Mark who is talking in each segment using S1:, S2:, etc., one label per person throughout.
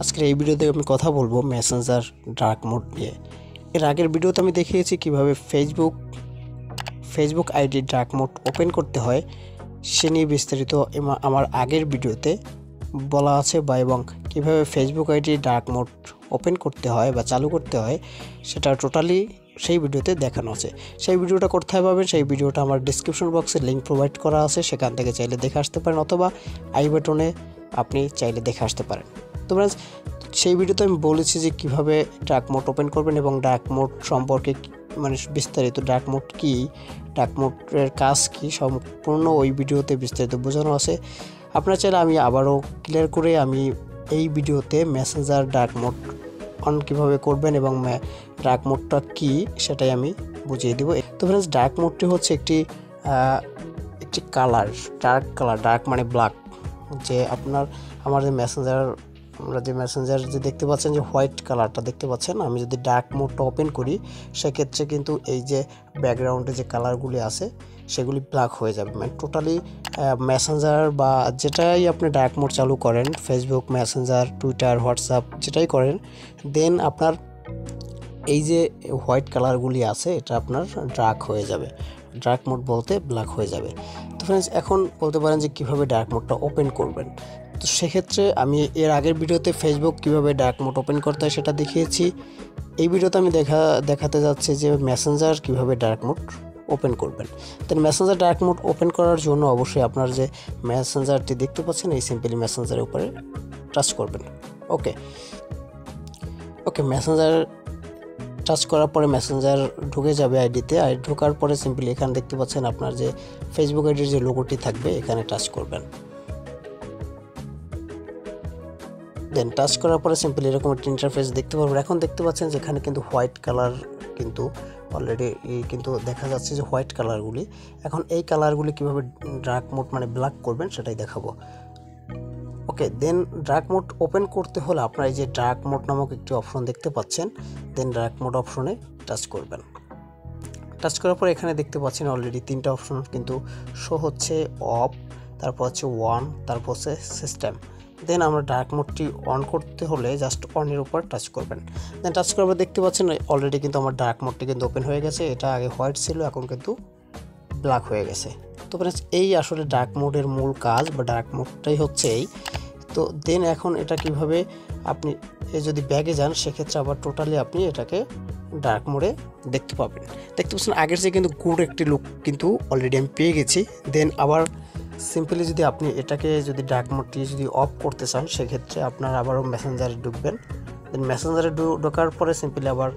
S1: আজকের এই ভিডিওতে আমি কথা বলবো মেসেঞ্জার ডার্ক মোড নিয়ে। এর আগের ভিডিওতে আমি দেখিয়েছি কিভাবে Facebook ID dark mode open করতে হয়, সে নিয়ে বিস্তারিত আমার আগের ভিডিওতে বলা আছে এবং কিভাবে Facebook ID dark mode open করতে হয় বা চালু করতে হয় সেটা টোটালি সেই ভিডিওতে দেখানো আছে। সেই ভিডিওটা কোথায় পাবেন? সেই ভিডিওটা আমার ডিসক্রিপশন বক্সে লিঙ্ক প্রোভাইড করা আছে, সেখান থেকে চাইলে দেখে আসতে পারেন, অথবা আই বাটনে আপনি চাইলে দেখে আসতে পারেন। তো ফ্রেন্ডস, সেই ভিডিওতে আমি বলেছি যে কিভাবে ডার্ক মোড ওপেন করবেন এবং ডার্ক মোড সম্পর্কে বিস্তারিত, ডার্ক মোড কী, ডার্ক মোডের কাজ কী, সম্পূর্ণ ওই ভিডিওতে বিস্তারিত বোঝানো আছে। আপনারা চাইলে আমি আবারও ক্লিয়ার করে আমি এই ভিডিওতে মেসেঞ্জার ডার্ক মোড অন কীভাবে করবেন এবং ডার্ক মোডটা কী সেটাই আমি বুঝিয়ে দেবো। তো ফ্রেন্ডস, ডার্ক মোডটি হচ্ছে একটি কালার, ডার্ক মানে ব্ল্যাক। যে আমার যে মেসেঞ্জার যে দেখতে পাচ্ছেন, যে হোয়াইট কালারটা দেখতে পাচ্ছেন, আমি যদি ডার্ক মোডটা ওপেন করি সেক্ষেত্রে কিন্তু এই যে ব্যাকগ্রাউন্ডে যে কালারগুলি আছে সেগুলি ব্ল্যাক হয়ে যাবে। মানে টোটালি মেসেঞ্জার বা যেটাই আপনি ডার্ক মোড চালু করেন, ফেসবুক, মেসেঞ্জার, টুইটার, হোয়াটসঅ্যাপ যেটাই করেন, দেন আপনার এই যে হোয়াইট কালারগুলি আছে এটা আপনার ডার্ক হয়ে যাবে। ডার্ক মোড বলতে ব্ল্যাক হয়ে যাবে। তো ফ্রেন্ডস, এখন বলতে পারেন যে কীভাবে ডার্ক মোডটা ওপেন করবেন। তো সেক্ষেত্রে আমি এর আগের ভিডিওতে ফেসবুক কীভাবে ডার্ক মোড ওপেন করতে হয় সেটা দেখিয়েছি। এই ভিডিওতে আমি দেখাতে যাচ্ছি যে মেসেঞ্জার কীভাবে ডার্ক মোড ওপেন করবেন। দেন মেসেঞ্জার ডার্ক মোড ওপেন করার জন্য অবশ্যই আপনার যে মেসেঞ্জারটি দেখতে পাচ্ছেন, এই সিম্পলি মেসেঞ্জারের উপরে টাচ করবেন। ওকে, মেসেঞ্জার টাচ করার পরে মেসেঞ্জার ঢুকে যাবে আইডিতে। আর ঢোকার পরে সিম্পলি এখানে দেখতে পাচ্ছেন আপনার যে ফেসবুক আইডির যে লোগোটি থাকবে এখানে টাচ করবেন। দেন টাচ করার পরে সিম্পলি এরকম একটা ইন্টারফেস দেখতে পারবেন। এখন দেখতে পাচ্ছেন যেখানে কিন্তু হোয়াইট কালার কিন্তু অলরেডি কিন্তু দেখা যাচ্ছে যে হোয়াইট কালারগুলি। এখন এই কালারগুলি কীভাবে ডার্ক মোড মানে ব্ল্যাক করবেন সেটাই দেখাবো। ওকে, দেন ডার্ক মোড ওপেন করতে হলে আপনারা এই যে ডার্ক মোড নামক একটি অপশন দেখতে পাচ্ছেন, দেন ডার্ক মোড অপশনে টাচ করবেন। টাচ করার পর এখানে দেখতে পাচ্ছেন অলরেডি তিনটা অপশন কিন্তু শো হচ্ছে, অফ, তারপর হচ্ছে ওয়ান, তারপর হচ্ছে সিস্টেম। দেন আমরা ডার্ক মোডটি অন করতে হলে জাস্ট অনের উপর টাচ করবেন। দেন টাচ করার পর দেখতে পাচ্ছেন অলরেডি কিন্তু আমার ডার্ক মোডটি কিন্তু ওপেন হয়ে গেছে। এটা আগে হোয়াইট ছিল, এখন কিন্তু ব্ল্যাক হয়ে গেছে। তো ফ্রেন্ডস, এই আসলে ডার্ক মোডের মূল কাজ বা ডার্ক মোডটাই হচ্ছে এই। তো দেন এখন এটা কিভাবে আপনি যদি ব্যাগে যান সেক্ষেত্রে আবার টোটালি আপনি এটাকে ডার্ক মোডে দেখতে পাবেন। দেখতে পাচ্ছেন আগের যে কিন্তু গুড একটি লুক কিন্তু অলরেডি আমি পেয়ে গেছি। দেন আবার সিম্পলি যদি আপনি এটাকে যদি ডার্ক মোডটি যদি অফ করতে চান সেক্ষেত্রে আপনার আবারও মেসেঞ্জারে ঢুকবেন। দেন মেসেঞ্জারে ঢোকার পরে সিম্পলি আবার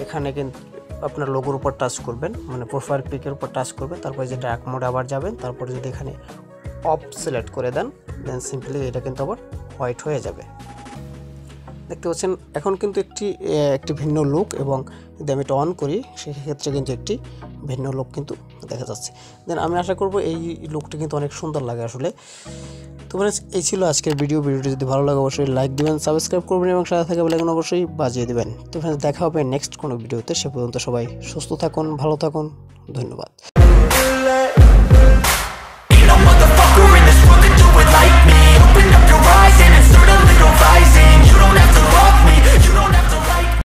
S1: এখানে কিন্তু আপনার লোগোর উপর টাচ করবেন, মানে প্রোফাইল পিকের উপর টাচ করবেন। তারপরে যে ডার্ক মোডে আবার যাবেন, তারপরে যদি এখানে অফ সিলেক্ট করে দেন, দেন সিম্পলি এটা কিন্তু আবার হোয়াইট হয়ে যাবে। দেখতে পাচ্ছেন এখন কিন্তু একটি ভিন্ন লুক, এবং যদি আমি এটা অন করি সেক্ষেত্রে কিন্তু একটি ভিন্ন লুক কিন্তু দেখা যাচ্ছে। দেন আমি আশা করব এই লুকটি কিন্তু অনেক সুন্দর লাগে আসলে। তো ফ্রেন্ডস, এই ছিল আজকের ভিডিওটি যদি ভালো লাগে অবশ্যই লাইক দিবেন, সাবস্ক্রাইব করবেন এবং সাথে থাকা বেল আইকন অবশ্যই বাজিয়ে দিবেন। তো ফ্রেন্ডস, দেখা হবে নেক্সট কোনো ভিডিওতে। সে পর্যন্ত সবাই সুস্থ থাকুন, ভালো থাকুন, ধন্যবাদ।